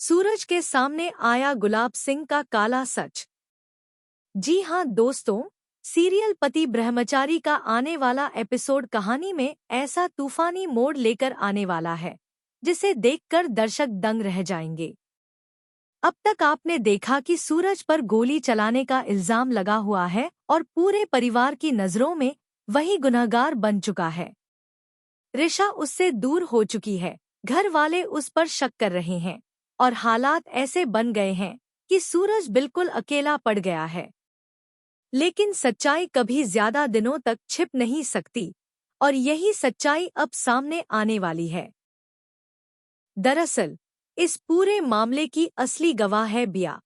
सूरज के सामने आया गुलाब सिंह का काला सच। जी हाँ दोस्तों, सीरियल पति ब्रह्मचारी का आने वाला एपिसोड कहानी में ऐसा तूफानी मोड़ लेकर आने वाला है जिसे देखकर दर्शक दंग रह जाएंगे। अब तक आपने देखा कि सूरज पर गोली चलाने का इल्जाम लगा हुआ है और पूरे परिवार की नजरों में वही गुनहगार बन चुका है। रिशा उससे दूर हो चुकी है, घर वाले उस पर शक कर रहे हैं और हालात ऐसे बन गए हैं कि सूरज बिल्कुल अकेला पड़ गया है। लेकिन सच्चाई कभी ज्यादा दिनों तक छिप नहीं सकती और यही सच्चाई अब सामने आने वाली है। दरअसल इस पूरे मामले की असली गवाह है बिया।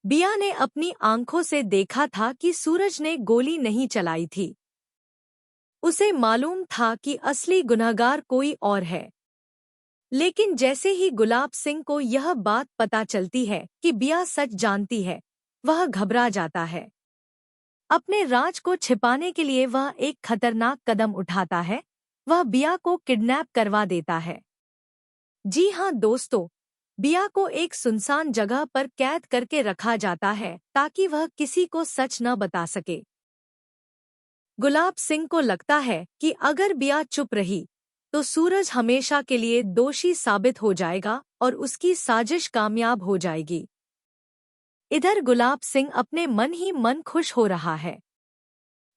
बिया ने अपनी आंखों से देखा था कि सूरज ने गोली नहीं चलाई थी। उसे मालूम था कि असली गुनहगार कोई और है। लेकिन जैसे ही गुलाब सिंह को यह बात पता चलती है कि बिया सच जानती है, वह घबरा जाता है। अपने राज को छिपाने के लिए वह एक खतरनाक कदम उठाता है, वह बिया को किडनैप करवा देता है। जी हाँ दोस्तों, बिया को एक सुनसान जगह पर कैद करके रखा जाता है ताकि वह किसी को सच न बता सके। गुलाब सिंह को लगता है कि अगर बिया चुप रही तो सूरज हमेशा के लिए दोषी साबित हो जाएगा और उसकी साजिश कामयाब हो जाएगी। इधर गुलाब सिंह अपने मन ही मन खुश हो रहा है।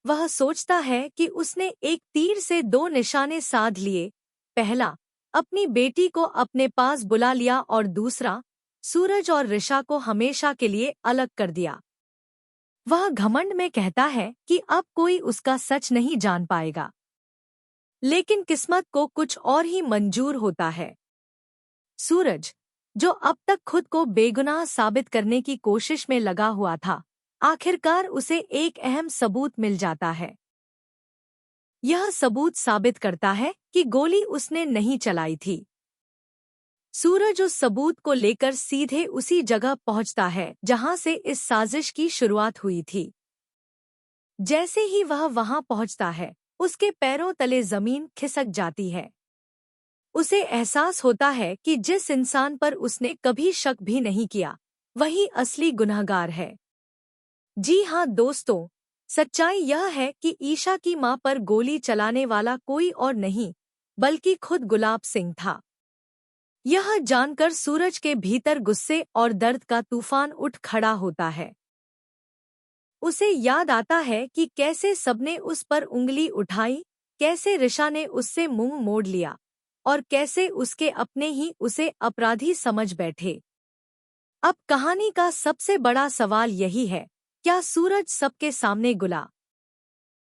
वह सोचता है कि उसने एक तीर से दो निशाने साध लिए। पहला, अपनी बेटी को अपने पास बुला लिया और दूसरा, सूरज और रिशा को हमेशा के लिए अलग कर दिया। वह घमंड में कहता है कि अब कोई उसका सच नहीं जान पाएगा। लेकिन किस्मत को कुछ और ही मंजूर होता है। सूरज, जो अब तक खुद को बेगुनाह साबित करने की कोशिश में लगा हुआ था, आखिरकार उसे एक अहम सबूत मिल जाता है। यह सबूत साबित करता है कि गोली उसने नहीं चलाई थी। सूरज उस सबूत को लेकर सीधे उसी जगह पहुंचता है जहां से इस साजिश की शुरुआत हुई थी। जैसे ही वह वहां पहुंचता है, उसके पैरों तले जमीन खिसक जाती है। उसे एहसास होता है कि जिस इंसान पर उसने कभी शक भी नहीं किया, वही असली गुनहगार है। जी हाँ दोस्तों, सच्चाई यह है कि ईशा की मां पर गोली चलाने वाला कोई और नहीं, बल्कि खुद गुलाब सिंह था। यह जानकर सूरज के भीतर गुस्से और दर्द का तूफान उठ खड़ा होता है। उसे याद आता है कि कैसे सबने उस पर उंगली उठाई, कैसे रिशा ने उससे मुंह मोड़ लिया और कैसे उसके अपने ही उसे अपराधी समझ बैठे। अब कहानी का सबसे बड़ा सवाल यही है, क्या सूरज सबके सामने गुला